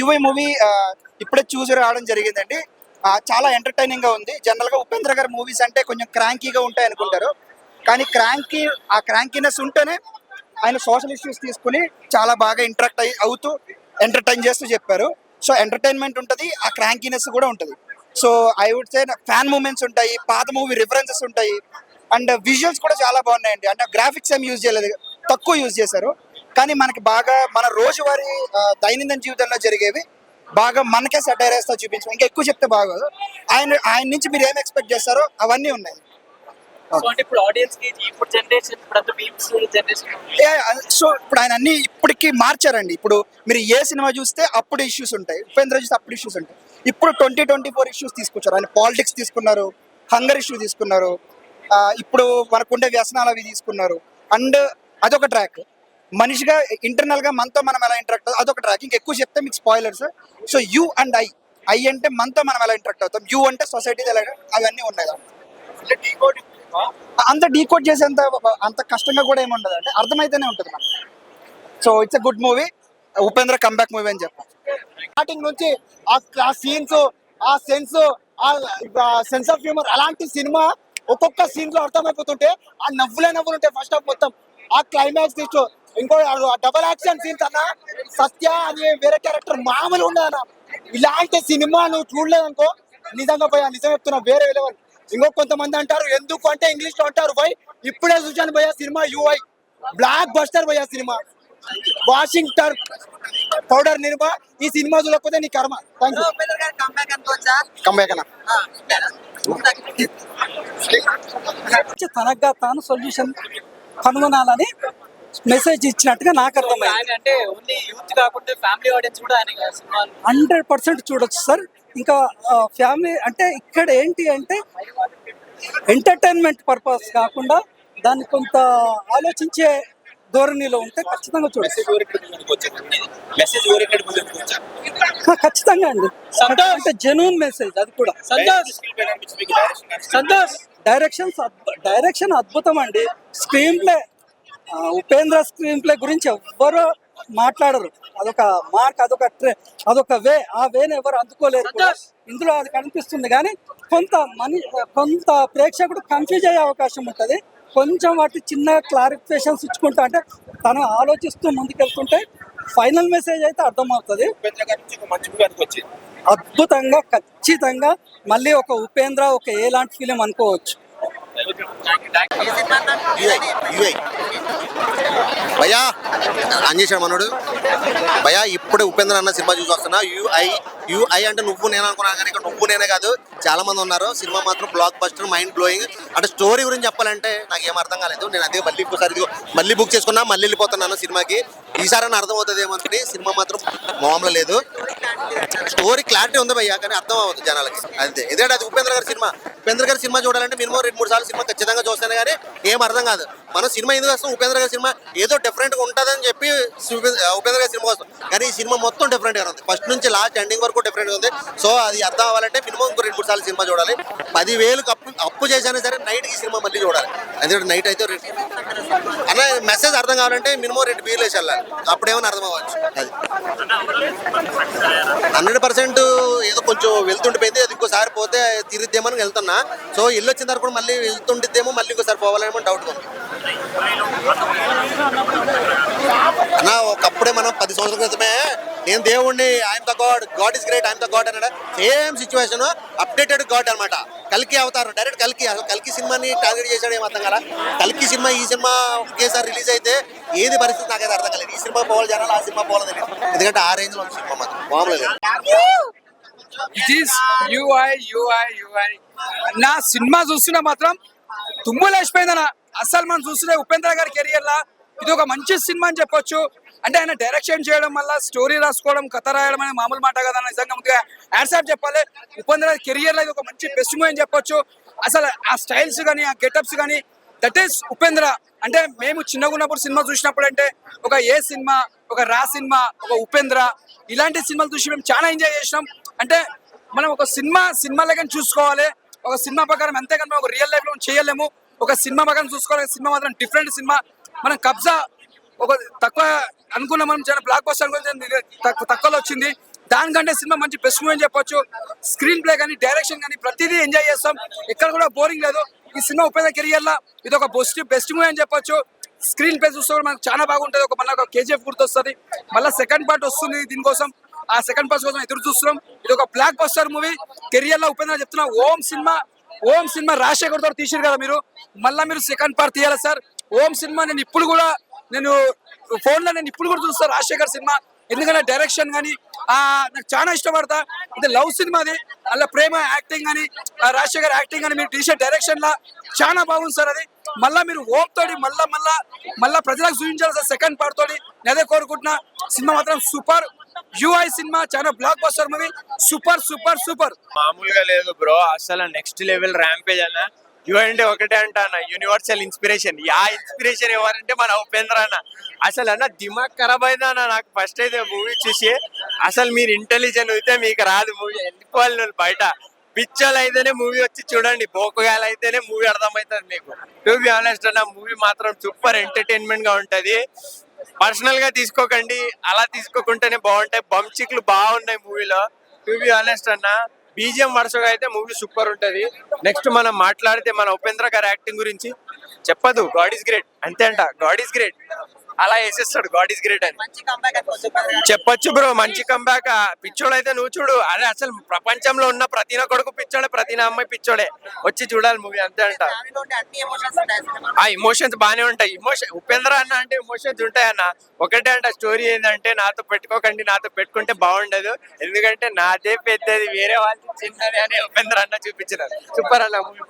UI movie ఇప్పుడే చూసి రావడం జరిగిందండి. చాలా ఎంటర్టైనింగ్ గా ఉంది. జనరల్ గా ఉపేంద్ర గారి మూవీస్ అంటే కొంచెం క్రాంకీగా ఉంటాయి అనుకుంటారు, కానీ ఆ క్రాంకీనెస్ ఉంటేనే ఆయన సోషల్ ఇష్యూస్ తీసుకుని చాలా బాగా ఇంటరాక్ట్ అవుతూ ఎంటర్టైన్ చేస్తూ చెప్పారు. సో ఎంటర్టైన్మెంట్ ఉంటుంది, ఆ క్రాంకీనెస్ కూడా ఉంటుంది. So I would say fan moments ఉంటాయి, పాత మూవీ రిఫరెన్సెస్ ఉంటాయి, అండ్ విజువల్స్ కూడా చాలా బాగున్నాయండి. అంటే గ్రాఫిక్స్ ఏం యూజ్ చేయలేదు, తక్కువ యూజ్ చేశారు, కానీ మనకి బాగా మన రోజువారీ దైనందిన జీవితంలో జరిగేవి బాగా మనకే సెటైర్ వేస్తా చూపించాం. ఇంకా ఎక్కువ చెప్తే బాగోదు. ఆయన నుంచి మీరు ఏం ఎక్స్పెక్ట్ చేస్తారో అవన్నీ ఉన్నాయి. సో ఇప్పుడు ఆయన అన్ని ఇప్పటికి మార్చారండి. ఇప్పుడు మీరు ఏ సినిమా చూస్తే అప్పుడు ఇష్యూస్ ఉంటాయి, ఉపేంద్ర చూస్తే అప్పుడు ఇష్యూస్ ఉంటాయి. ఇప్పుడు 2024 ఇష్యూస్ తీసుకొచ్చారు. ఆయన పాలిటిక్స్ తీసుకున్నారు, హంగర్ ఇష్యూ తీసుకున్నారు, ఇప్పుడు మనకుండే వ్యసనాలు అవి తీసుకున్నారు. అండ్ అదొక ట్రాక్. మనిషిగా ఇంటర్నల్ గా మనతో మనం ఎలా ఇంటరాక్ట్ అవుతాం అదొక ట్రాక్. ఇంకెక్కువ చెప్తే మీకు spoilers. So you and I అంటే మనతో మనం ఎలా ఇంటరాక్ట్ అవుతాం, యూ అంటే సొసైటీతో ఎలా, అవన్నీ ఉన్నాయి. అంత డీకోడ్ చేసేంత అంత కష్టంగా కూడా ఏమి ఉండదు, అంటే అర్థమైతేనే ఉంటుంది మనకి. So it's a good movie, Upendra comeback movie అని చెప్పాలి. స్టార్టింగ్ నుంచి ఆ సీన్స్, ఆ సెన్స్ ఆఫ్ హ్యూమర్, అలాంటి సినిమా ఒక్కొక్క సీన్ లో అర్థమైపోతుంటే ఆ నవ్వులే నవ్వులుంటాయి ఫస్ట్ హాఫ్ మొత్తం. ఆ క్లైమాక్స్ తీసు ఇంకో డబల్ యాక్షన్ సీన్స్ అన్న, సత్య అని వేరే క్యారెక్టర్ మామూలు ఉండదన్న. ఇలాంటి సినిమా నువ్వు చూడలేదనుకో, నిజంగా పోయా, నిజం చెప్తున్నా, వేరే లెవెల్. ఇంకో కొంతమంది అంటారు ఎందుకు అంటే ఇంగ్లీష్ లో అంటారు పోయి, ఇప్పుడే చూసాను పోయా సినిమా యూఐ బ్లాక్ బస్టర్ పోయా సినిమా. వాషింగ్టన్ పౌడర్ నిర్మా ఈ సినిమా చూడకపోతే నీ కర్మ. తనగా తాను సొల్యూషన్ కనుగొనాలని మెసేజ్ ఇచ్చినట్టుగా నాకు అర్థమైంది. అంటే ఓన్లీ యూత్ కాకుండా ఫ్యామిలీ ఆడియన్స్ కూడా 100% చూడొచ్చు సార్. ఇంకా ఫ్యామిలీ అంటే ఇక్కడ ఏంటి అంటే ఎంటర్టైన్మెంట్ పర్పస్ కాకుండా దాన్ని కొంత ఆలోచించే ధోరణిలో ఉంటే ఖచ్చితంగా చూడొచ్చు. ఖచ్చితంగా అండి, అంటే జెన్యూన్ మెసేజ్ అది కూడా. డైరెక్షన్ అద్భుతం అండి. Screen play, Upendra screen play గురించి ఎవ్వరు మాట్లాడరు. అదొక మార్క్, అదొక వే. ఆ వేని ఎవరు అందుకోలేరు కూడా. ఇందులో అది కనిపిస్తుంది, కానీ కొంత ప్రేక్షకుడు కన్ఫ్యూజ్ అయ్యే అవకాశం ఉంటుంది. కొంచెం వాటి చిన్న క్లారిఫికేషన్స్ ఇచ్చుకుంటా, అంటే తను ఆలోచిస్తూ ముందుకెళ్తుంటే ఫైనల్ మెసేజ్ అయితే అర్థమవుతుంది. అద్భుతంగా, ఖచ్చితంగా మళ్ళీ ఒక ఉపేంద్ర, ఒక ఎలాంటి ఫిలిం అనుకోవచ్చు. భయ్యా అంజేశాడు మనోడు. భయ్యా ఇప్పుడే ఉపేంద్ర అన్న సినిమా చూసి వస్తున్నా. యూఐ అంటే నువ్వు నేను అనుకున్నాను, కానీ ఇక్కడ నువ్వు నేనే కాదు, చాలా మంది ఉన్నారు. సినిమా మాత్రం బ్లాక్ బస్టర్, మైండ్ బ్లోయింగ్. అంటే స్టోరీ గురించి చెప్పాలంటే నాకు ఏం అర్థం కాలేదు. నేను అదే మళ్ళీ బుక్ చేసుకున్నా, మళ్ళీ వెళ్ళిపోతున్నాను సినిమాకి. ఈసారి అర్థం అవుతుంది ఏమనుకుని. సినిమా మాత్రం మామూలు లేదు. స్టోరీ క్లారిటీ ఉంది భయ్యా, కానీ అర్థం అవుతుంది జనాలకి అంతే. ఎందుకంటే అది ఉపేంద్ర గారి సినిమా చూడాలంటే మినిమం 2-3 సార్లు సినిమా ఖచ్చితంగా చూస్తాను, కానీ ఏం అర్థం కాదు. మనం సినిమా ఎందుకు వస్తాం, ఉపేంద్ర గారి సినిమా ఏదో డిఫరెంట్గా ఉంటుందని చెప్పి ఉపేంద్ర గారి సినిమా వస్తాం, కానీ ఈ సినిమా మొత్తం డిఫరెంట్గా ఉంది. ఫస్ట్ నుంచి లాస్ట్ ఎండింగ్ వరకు డిఫరెంట్గా ఉంది. సో అది అర్థం అవ్వాలంటే మినిమం ఇంకో 2-3 సార్లు సినిమా చూడాలి. 10,000 అప్పు చేసినా సరే నైట్కి సినిమా మళ్ళీ చూడాలి. ఎందుకంటే నైట్ అయితే అన్న మెసేజ్ అర్థం కావాలంటే మినిమం 2 బీర్లు వేసి వెళ్ళాలి, అప్పుడేమన్నా అర్థం అవ్వచ్చు. అది 100% ఏదో కొంచెం వెళ్తుండిపోయింది, అది ఇంకోసారి పోతే తిరిద్దేమని వెళ్తున్నా. సో ఇల్లు వచ్చిన తర్వాత కూడా మళ్ళీ వెళ్తుండిద్దేమో, మళ్ళీ ఇంకోసారి పోవాలేమో డౌట్గా ఉంది అన్న. ఒకప్పుడే మనం 10 సంవత్సరాల క్రితమే నేను దేవుణ్ణి, I'm the God is great, I'm the God అన్నాడు. సేమ్ సిచ్యువేషన్, అప్డేటెడ్ గాడ్ అనమాట. కల్కి అవతారం, డైరెక్ట్ కల్కి సినిమాని టార్గెట్ చేశాడు. ఏం అర్థం కదా. కల్కి సినిమా ఈ సినిమా ఒకేసారి రిలీజ్ అయితే ఏది పరిస్థితి నాకైతే అర్థం కాలేదు. ఈ సినిమా పోవాలి జనాలు, ఆ సినిమా పోవాలి తెలియదు. ఎందుకంటే ఆ రేంజ్ లో సినిమా మాత్రం మామూలు లేదు. నా సినిమా చూస్తున్నా మాత్రం తుమ్ములేసిపోయిందన్న. అసలు మనం చూస్తున్న ఉపేంద్ర గారి కెరియర్ లా ఇది ఒక మంచి సినిమా అని చెప్పొచ్చు. అంటే ఆయన డైరెక్షన్ చేయడం వల్ల స్టోరీ రాసుకోవడం, కథ రాయడం అనేది మామూలు మాట కదా. నిజంగా ముందుగా యాడ్సాప్ చెప్పాలి. ఉపేంద్ర కెరియర్ లో ఇది ఒక మంచి బెస్ట్ మూవీ అని చెప్పొచ్చు. అసలు ఆ స్టైల్స్ కానీ, ఆ గెటప్స్ కానీ, దట్ ఈస్ ఉపేంద్ర. అంటే మేము చిన్నగా ఉన్నప్పుడు సినిమా చూసినప్పుడు అంటే ఒక సినిమా, ఒక సినిమా, ఒక ఉపేంద్ర, ఇలాంటి సినిమాలు చూసి మేము చాలా ఎంజాయ్ చేసినాం. అంటే మనం ఒక సినిమా లాగానే చూసుకోవాలి, ఒక సినిమా ప్రకారం. అంతేగాని మనం ఒక రియల్ లైఫ్ లో చేయలేము. ఒక సినిమా ప్రకారం చూసుకోవాలి. సినిమా మాత్రం డిఫరెంట్ సినిమా. మనం కబ్జా ఒక తక్కువ అనుకున్నాం, మనం చాలా బ్లాక్ బస్టర్ తక్కువలో వచ్చింది. దానికంటే సినిమా మంచి బెస్ట్ మూవీ అని చెప్పొచ్చు. స్క్రీన్ ప్లే కానీ డైరెక్షన్ కానీ ప్రతిదీ ఎంజాయ్ చేస్తాం, ఎక్కడ కూడా బోరింగ్ లేదు. ఈ సినిమా ఉపేంద్ర కెరియర్ లా ఇది ఒక బెస్ట్ మూవీ అని చెప్పొచ్చు. స్క్రీన్ ప్లే చూస్తే కూడా మనకు చాలా బాగుంటుంది. మళ్ళీ ఒక కేజీఎఫ్ గుర్తొస్తుంది. మళ్ళీ సెకండ్ పార్ట్ వస్తుంది దీనికోసం, ఆ సెకండ్ పార్ట్ కోసం ఎదురు చూస్తున్నాం. ఇది ఒక బ్లాక్ బస్టర్ మూవీ కెరియర్ లో ఉపేంద్ర చెప్తున్నా. ఓం సినిమా రాజశేఖర్ తో తీసారు కదా మీరు, మళ్ళీ మీరు సెకండ్ పార్ట్ తీయాలి సార్. ఓం సినిమా నేను ఇప్పుడు కూడా ఫోన్ లో ఇప్పుడు కూడా చూస్తాను రాజశేఖర్ సినిమా, ఎందుకంటే డైరెక్షన్ కానీ నాకు చాలా ఇష్టపడతా. ఇది లవ్ సినిమా, అది అలా ప్రేమ యాక్టింగ్ కానీ రాజశేఖర్ యాక్టింగ్ కానీ మీరు తీసే డైరెక్షన్ లా చాలా బాగుంది సార్. అది మళ్ళీ మీరు ఓం తోటి మళ్ళా ప్రజలకు చూపించాలి సార్ సెకండ్ పార్ట్ తోటి. నేను అదే కోరుకుంటున్నా. సినిమా మాత్రం సూపర్. యూఐ సినిమా చాలా block buster movie, super super super. మామూలుగా లేదు బ్రో, అసలు నెక్స్ట్ లెవెల్ ర్యాంపేజ్ అన్న. యు అంటే ఒకటే అంట అన్న, యూనివర్సల్ ఇన్స్పిరేషన్. ఇన్స్పిరేషన్ ఎవరంటే మన ఉపేంద్ర అన్న. అసలు అన్న దిమాగ్ ఖరాబ్ అయిందా అన్న నాకు ఫస్ట్ అయితే మూవీ చూసి. అసలు మీరు ఇంటెలిజెంట్ అయితే మీకు రాదు మూవీ, వెళ్ళిపోవాలి బయట. పిచ్చోళ్ళు అయితేనే మూవీ వచ్చి చూడండి, బోకుగాలు అయితేనే మూవీ అర్థమవుతుంది మీకు. టు బి ఆనెస్ట్ అన్న, మూవీ మాత్రం సూపర్ ఎంటర్టైన్మెంట్ గా ఉంటది. పర్సనల్ గా తీసుకోకండి, అలా తీసుకోకుంటేనే బాగుంటాయి. బంచిక్లు బాగున్నాయి మూవీలో. టు బి ఆనెస్ట్ అన్న, బీజిఎం వరుసగా అయితే మూవీ సూపర్ ఉంటది. నెక్స్ట్ మనం మాట్లాడితే మన ఉపేంద్ర గారి యాక్టింగ్ గురించి చెప్పదు. గాడ్ ఈస్ గ్రేట్ అంతే అంట. గాడ్ ఈస్ గ్రేట్ అలా వేసేస్తాడు, గాడ్ ఈస్ గ్రేట్ అని చెప్పొచ్చు బ్రో. మంచి కంబ్యాక్. పిచ్చోడు అయితే నువ్వు చూడు, అదే అసలు ప్రపంచంలో ఉన్న ప్రతి నా కొడుకు పిచ్చోడే, ప్రతి నా అమ్మాయి పిచ్చోడే. వచ్చి చూడాలి మూవీ అంతే అంట. ఆ ఎమోషన్స్ బానే ఉంటాయి. ఉపేంద్ర అన్న అంటే ఎమోషన్స్ ఉంటాయి అన్న. ఒకటే అంట స్టోరీ ఏంటంటే, నాతో పెట్టుకోకండి, నాతో పెట్టుకుంటే బాగుండదు, ఎందుకంటే నాదే పెద్దది, వేరే వాళ్ళు చిన్నది అని ఉపేంద్ర అన్న చూపించినారు. సూపర్ అన్న మూవీ.